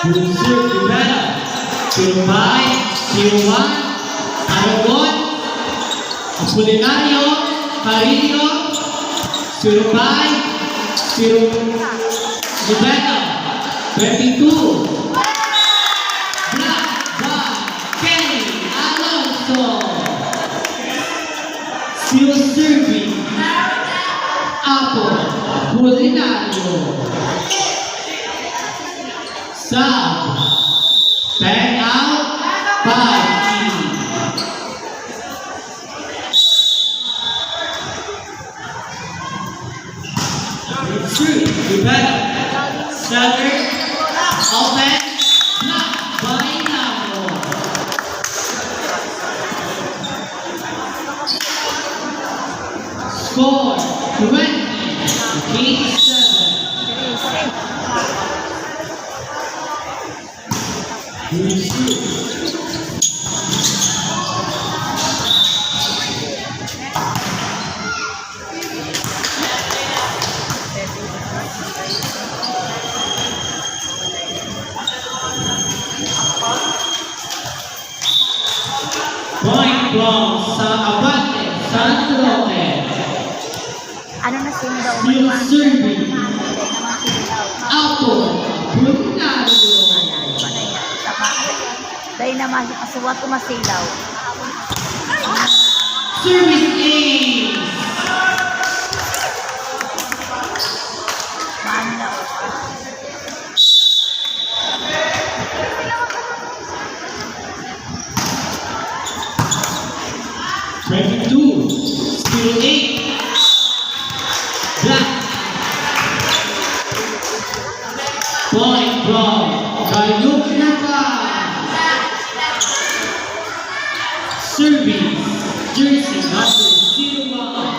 Lucio Rivera, 05, 01, Aragon, Apolinario, Carillo, 05, 0, Rivera, 22, Black by Kenny Alonso, still serving, Apple, Apolinario, Sub, bang out, 5 Shoot, you better. Center, open, block, Bainamo. Score, 20-7. Point from sa Abante, San Roque. Ano na sindaw? Still serving. Apple, Brunario. Dahil naman, kasuwat ko masilaw. Service ace. Maano. 22, still 8. Black. Point from Gayuk Napa. Serving, jersey number 01.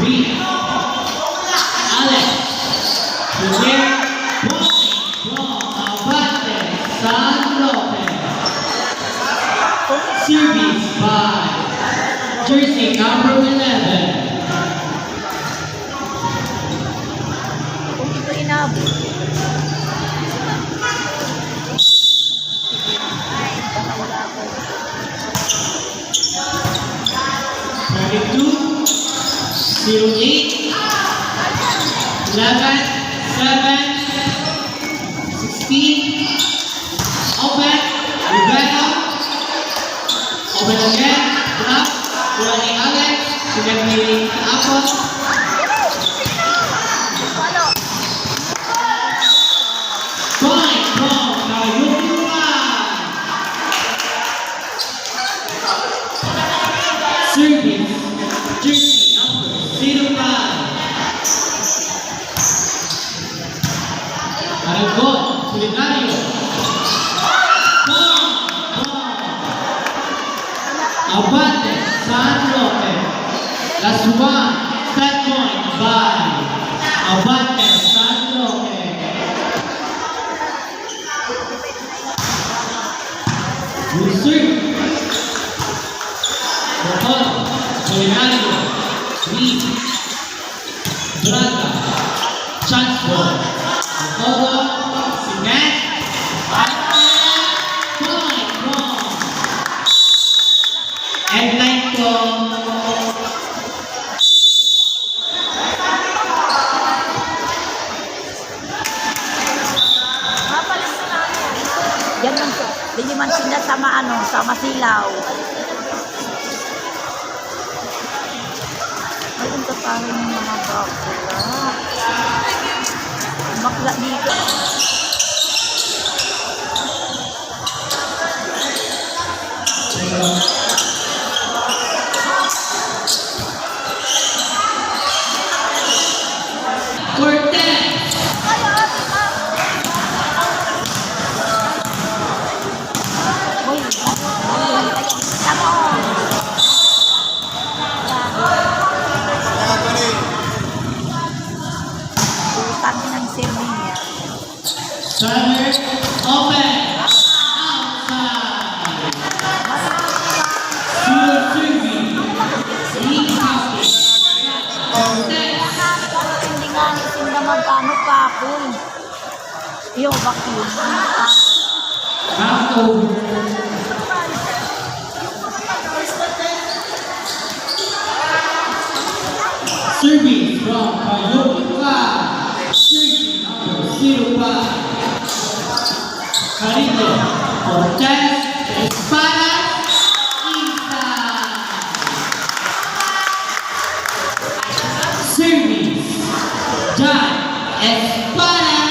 Reed. Alex. Premier. Point from Abante, San Roque. Service by jersey number 11. Kung ito inabot. Baka wala ako. 22, 08, 11, 7, 16, open, Rivera, open again, drop, running Alex, connecting Apple, point from Kayukuan, service, jersey number 05, Aragon, Culinario, Abante, San Roque, last one, set point by Abante, San Roque. Reserve. Botol, Culinario, Reed, Braga, Chancellor, Botol, Cement, point from headline ko. Yan man to. Hindi man sila sa masilaw. Ay, ang tatawin ng mga bakla. Bakla dito. Cortez. Uy, come on. Utang ng serving niya. Center, open, outside. Yo, vacuum. Half over. Service from Kayoka. Jersey number 05. Carrillo. Cortez. Espada. Isa. Service. John. Espada.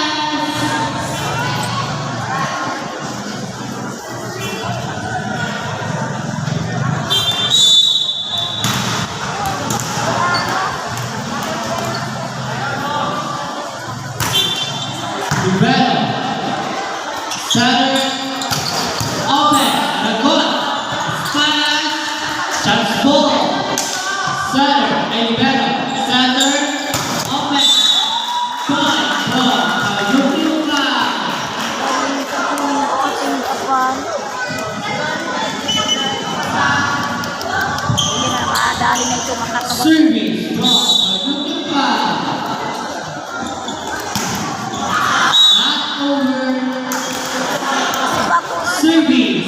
Rivera, Sutter, open, Aragon, Espadas, chance ball, Sutter, and Rivera, Sutter, open, point, ball, Ayukiuka, Hindi na maadali na ito makakabak. service, ball, Ayukiuka, half over, service,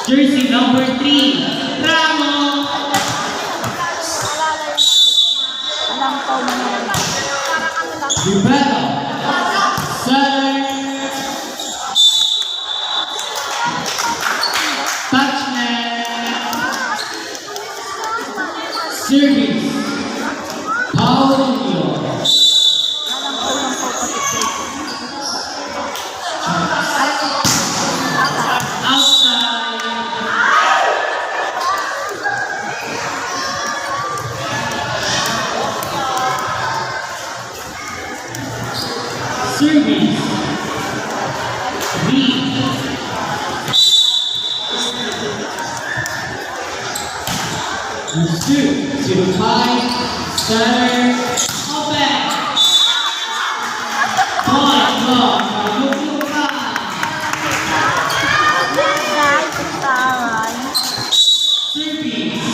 jersey number 3, Ramos, Alam ko mangyari. Rivera, Sutter, touchdown, service, Paulinho, Alam ko lang po pati. outside, service, Reed, Two, 05, Sutter, open, point, ball, Ayukiuka, Guys, taray. service,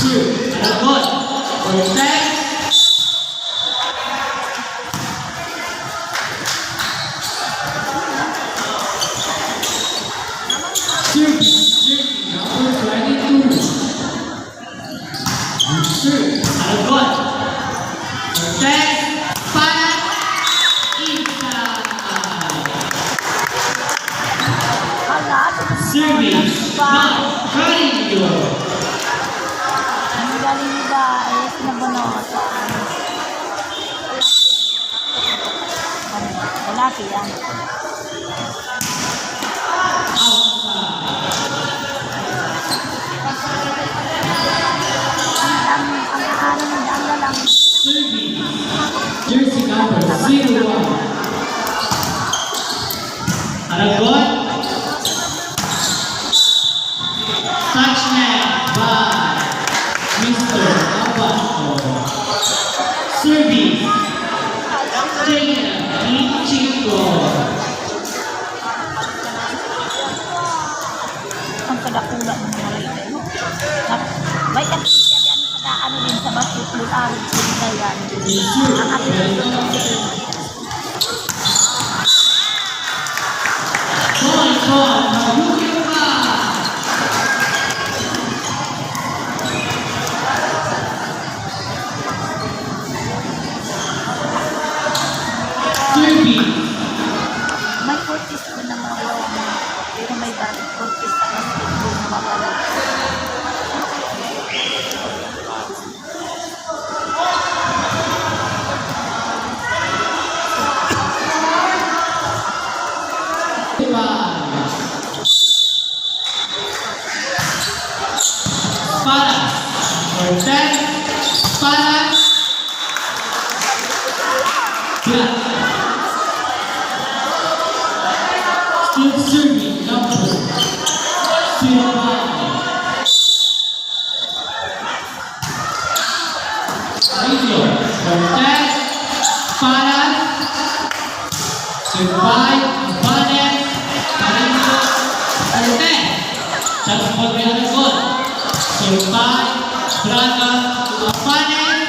two, Aragon, Cortez, service, number 22, two, Aragon, Cortez, Para, inside, Hala, service, now, Carrillo, ang galing nila ay sinabunot. Lalaki yan. Ang service, jersey number 01, Aragon, touchdown by Mr. Abato, service, Jaya Ichiko, ang kadakula ng mga ito. May siya din sa ano din sa basketball awit sila yan. Ang ating point, ball, Ayukiuka, service, may kurtis din na mga pero may kurtis sa basketball na mapala. Para, Cortez, para, Black. Still serving number 05. Radio, Cortez, para, 05, Ibanez, Carrillo, Cortez. Chance for the other goal. 05, Braga, Ibanez,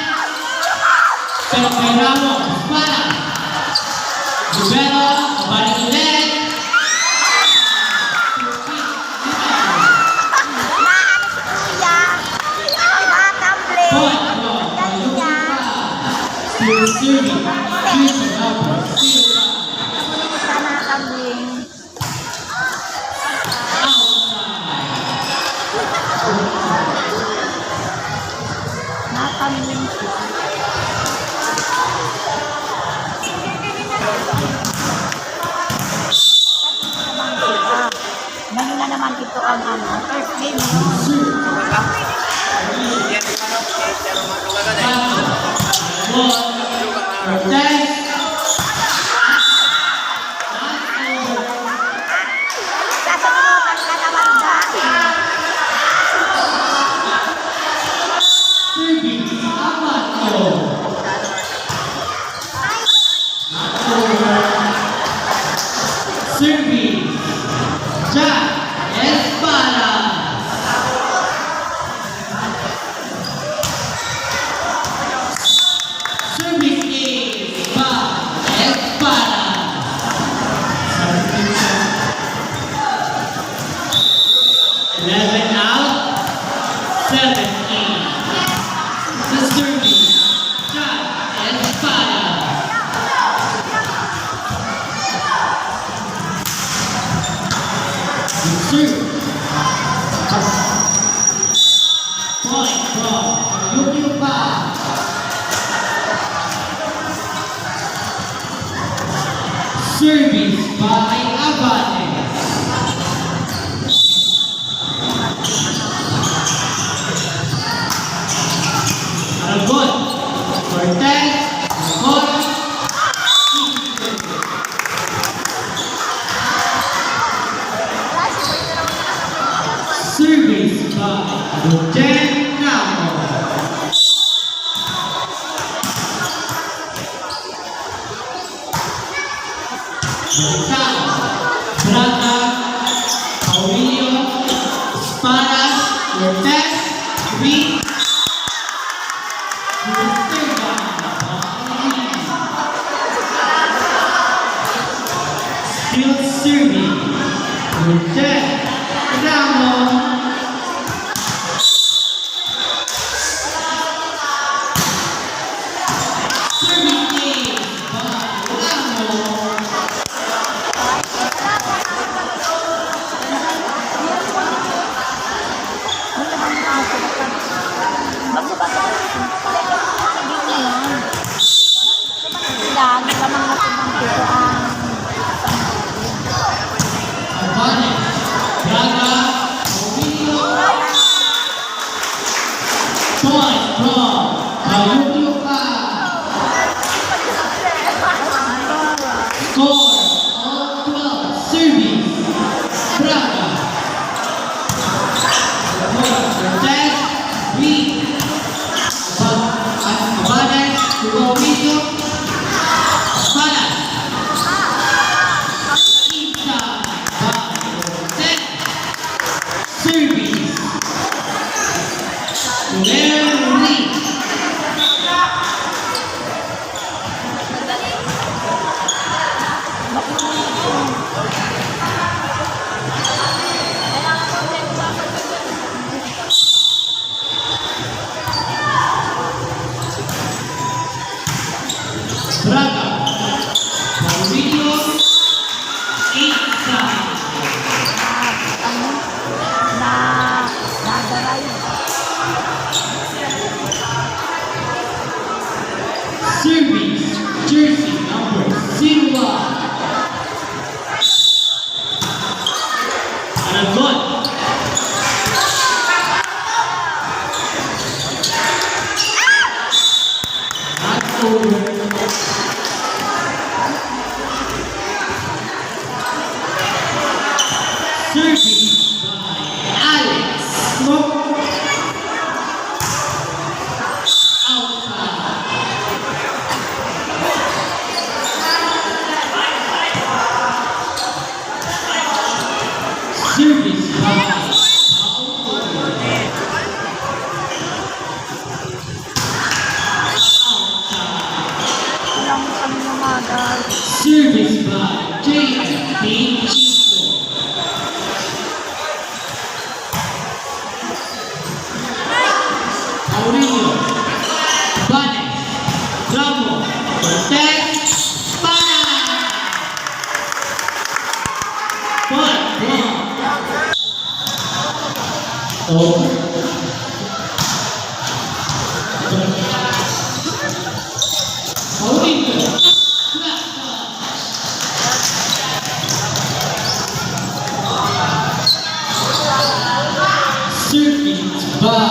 Serve by Ramos. Espada. Rivera. Balik ulit. Naano si Kuya. Nakatumbling. Point. Galing niya. Still serving. Juicy number. Still Sa nakatumbling. Nakatumbling siya. Ngayon na naman ito ang first game. Protect. Sasagutan ka naman dahil. Serving. Amato. Serving. Jack. Espada. Serving is by Espada. 11 out. 17. The serving. Jack Espada. Serve. Point from Yuki Pa. Service by Abate. Aragon. Cortez. Aragon. Service by Lieutenant Ramos. Braga, Aurelio, Espadas, Cortez, Reed, still serving, Lieutenant Ramos. Serving is by Ramos. Abate, Braga, Aurelio. Point from Ayuki Pa. Score all 12. Serving. Braga. Cortez. Reed. Abate. Aurelio. Espada. Isa. Cortez. Serving. Larry. Braga. Aurelio. Isa. Serving. Jersey number Silva. Aragon. Not over. Serving by Alex. Outside. Service by outside. Over. Holding good. Flat. Circuit by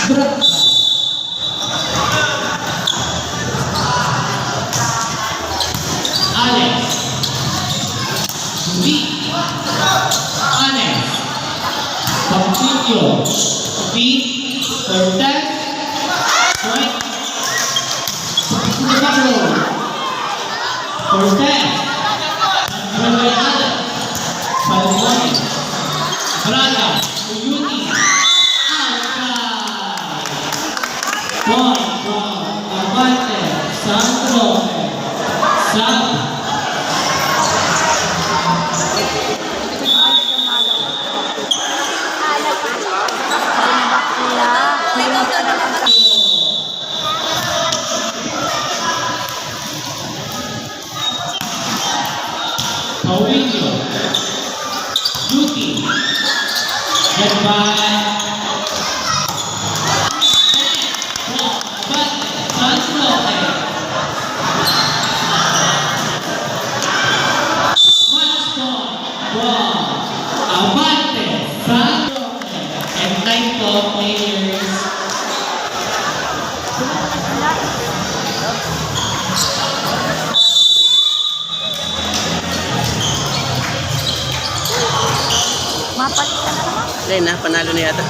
Braga. Alex. B. Alex. Pampilio. B. Cortez. Point. Pablo. Cortez. Manuel Alex. Palmoni. Braga. Uyuni. Outside. Point from Abante. Sandro. Sam. Paulinho, Yuti, led by Abante, Sandro, and 9 players. Mapalit ka na naman. Ayun na, panalo na yata.